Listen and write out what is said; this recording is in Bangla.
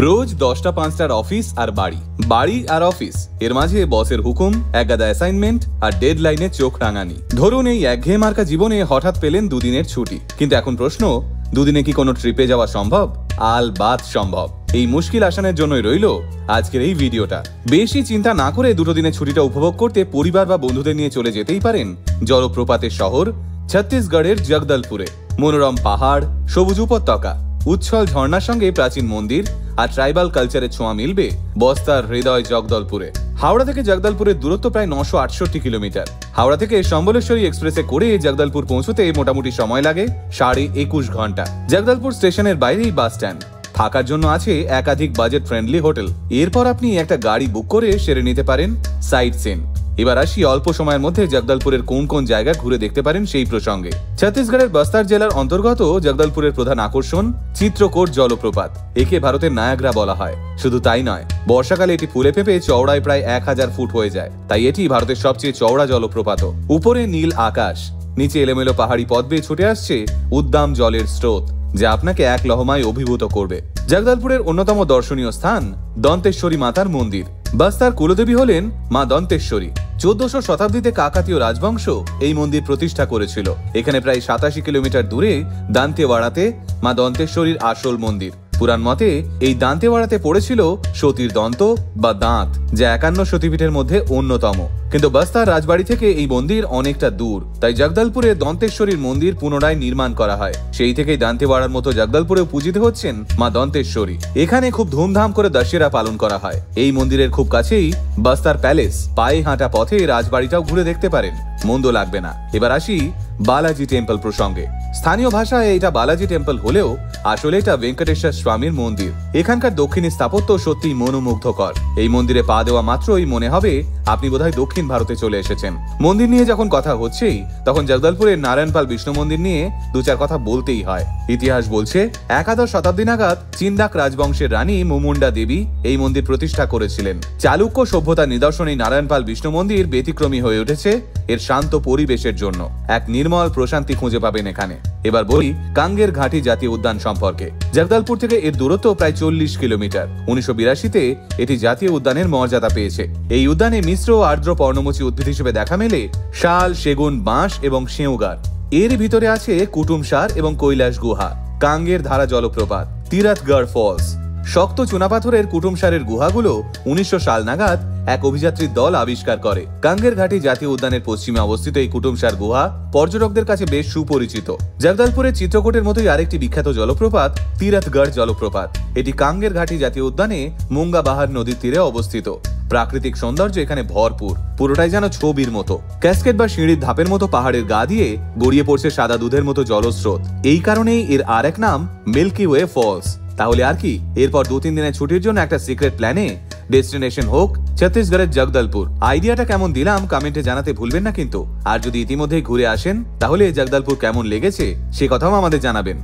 রোজ 10টা 5টার অফিস আর বাড়ি আর অফিস, এর মাঝে বসের হুকুম, একগাদা অ্যাসাইনমেন্ট আর ডেডলাইনে চোখ রাঙানি। ধরুন এই একঘেয়ে মার্কা জীবনে হঠাৎ পেলেন দুদিনের ছুটি, কিন্তু এখন প্রশ্ন, দুদিনে কি কোনো ট্রিপে যাওয়া সম্ভব? আলবাত সম্ভব। এই মুশকিল আসানের জন্যই রইল আজকের এই ভিডিওটা। বেশি চিন্তা না করে দুটো দিনের ছুটিটা উপভোগ করতে পরিবার বা বন্ধুদের নিয়ে চলে যেতেই পারেন জলপ্রপাতের শহর ছত্তিশগড়ের জগদলপুরে। মনোরম পাহাড়, সবুজ উপত্যকা, উচ্ছল ঝর্ণার সঙ্গে প্রাচীন মন্দির আর ট্রাইবাল কালচারের ছোঁয়া মিলবে বস্তার হৃদয় জগদলপুরে। হাওড়া থেকে জগদলপুরের দূরত্ব প্রায় 968 কিলোমিটার। হাওড়া থেকে সম্বলেশ্বরী এক্সপ্রেসে করে জগদলপুর পৌঁছতে মোটামুটি সময় লাগে 21.5 ঘন্টা। জগদলপুর স্টেশনের বাইরেই বাস স্ট্যান্ড, থাকার জন্য আছে একাধিক বাজেট ফ্রেন্ডলি হোটেল। এরপর আপনি একটা গাড়ি বুক করে সেরে নিতে পারেন সাইট সিন। এবার আসি অল্প সময়ের মধ্যে জগদলপুরের কোন কোন জায়গা ঘুরে দেখতে পারেন সেই প্রসঙ্গে। ছত্তিশগড়ের বস্তার জেলার অন্তর্গত জগদলপুরের প্রধান আকর্ষণ চিত্রকোট জলপ্রপাত। একে ভারতের নায়াগ্রা বলা হয়। শুধু তাই নয়, বর্ষাকালে এটি ফুলে ফেঁপে চওড়ায় প্রায় 1000 ফুট হয়ে যায়, তাই এটি ভারতের সবচেয়ে চওড়া জলপ্রপাত। উপরে নীল আকাশ, নিচে এলোমেলো পাহাড়ি পথ বেয়ে ছুটে আসছে উদ্দাম জলের স্রোত, যা আপনাকে এক লহমায় অভিভূত করবে। জগদলপুরের অন্যতম দর্শনীয় স্থান দন্তেশ্বরী মাতার মন্দির। বস্তার কুলদেবী হলেন মা দন্তেশ্বরী। 1400 শতাব্দীতে কাকাতীয় রাজবংশ এই মন্দির প্রতিষ্ঠা করেছিল। এখানে প্রায় 87 কিলোমিটার দূরে দান্তেওয়াড়াতে মা দন্তেশ্বরীর আসল মন্দির। পুরাণ মতে এই দান্তেওয়াড়াতে পড়েছিল সতীর দন্ত বা দাঁত, যা 51 সতীপীঠের মধ্যে অন্যতম। কিন্তু বস্তার রাজবাড়ি থেকে এই মন্দির অনেকটা দূর, তাই জগদলপুরে দন্তেশ্বরীর মন্দির পুনরায় নির্মাণ করা হয়। সেই থেকেই দান্তেওয়াড়ার মতো জগদলপুরেও পূজিত হচ্ছেন মা দন্তেশ্বরী। এখানে খুব ধুমধাম করে দশেরা পালন করা হয়। এই মন্দিরের খুব কাছেই বস্তার প্যালেস, পায়ে হাঁটা পথে রাজবাড়িটাও ঘুরে দেখতে পারেন, মন্দ লাগবে না। এবার আসি বালাজি টেম্পল প্রসঙ্গে। স্থানীয় ভাষায় এটা বালাজি টেম্পল হলেও আসলে এটা ভেঙ্কটেশ্বর স্বামীর মন্দির। এখানকার দক্ষিণী স্থাপত্য সত্যি মনোমুগ্ধকর। এই মন্দিরে পা দেওয়া মাত্রই মনে হবে আপনি বোধহয় দক্ষিণ ভারতে চলে এসেছেন। মন্দির নিয়ে যখন কথা হচ্ছেই, তখন জগদলপুরের নারায়ণপাল বিষ্ণু মন্দির নিয়ে দু চার কথা বলতেই হয়। ইতিহাস বলছে 11 শতাব্দী নাগাদ চিন্দাক রাজবংশের রানী মুমুন্ডা দেবী এই মন্দির প্রতিষ্ঠা করেছিলেন। চালুক্য সভ্যতার নিদর্শন এই নারায়ণপাল বিষ্ণু মন্দির ব্যতিক্রমী হয়ে উঠেছে এর শান্ত পরিবেশের জন্য। এক নির্মল প্রশান্তি খুঁজে পাবেন এখানে। এবার বলি কাঙ্গের ঘাটি জাতীয় উদ্যান সম্পর্কে। জগদলপুর থেকে এর দূরত্ব প্রায় 40 কিলোমিটার। 1982-তে এটি জাতীয় উদ্যানের মর্যাদা পেয়েছে। এই উদ্যানে মিশ্র ও আর্দ্র পর্ণমোচী উদ্ভিদ হিসেবে দেখা মেলে শাল, সেগুন, বাঁশ এবং সেউগার। এর ভিতরে আছে কুটুমসার এবং কৈলাস গুহা, কাঙ্গের ধারা জলপ্রপাত, তিরাথগড় ফলস। শক্ত চুনাপাথরের কুটুমসারের গুহাগুলো 1900 সাল নাগাদ এক অভিযাত্রীর দল আবিষ্কার করে। কাঙ্গের ঘাটি জাতীয় উদ্যানের পশ্চিমে অবস্থিত এই কুটুমসার গুহা পর্যটকদের কাছে বেশ সুপরিচিত। জগদলপুরের চিত্রকূটের মতোই আরেকটি বিখ্যাত জলপ্রপাত তিরাথগড় জলপ্রপাত। এটি কাঙ্গের ঘাটি জাতীয় উদ্যানে মুঙ্গা বাহার নদীর তীরে অবস্থিত। প্রাকৃতিক সৌন্দর্য এখানে ভরপুর, পুরোটাই যেন ছবির মতো। ক্যাসকেড বা সিঁড়ির ধাপের মতো পাহাড়ের গা দিয়ে গড়িয়ে পড়ছে সাদা দুধের মতো জলস্রোত। এই কারণেই এর আরেক নাম মিল্কি ওয়ে ফলস। তাহলে আর কি, এরপর 2-3 দিনের ছুটির জন্য একটা সিক্রেট প্ল্যানে ডেস্টিনেশন হোক ছত্তিশগড়ের জগদলপুর। আইডিয়াটা কেমন দিলাম কমেন্টে জানাতে ভুলবেন না কিন্তু। আর যদি ইতিমধ্যেই ঘুরে আসেন, তাহলে জগদলপুর কেমন লেগেছে সে কথাও আমাদের জানাবেন।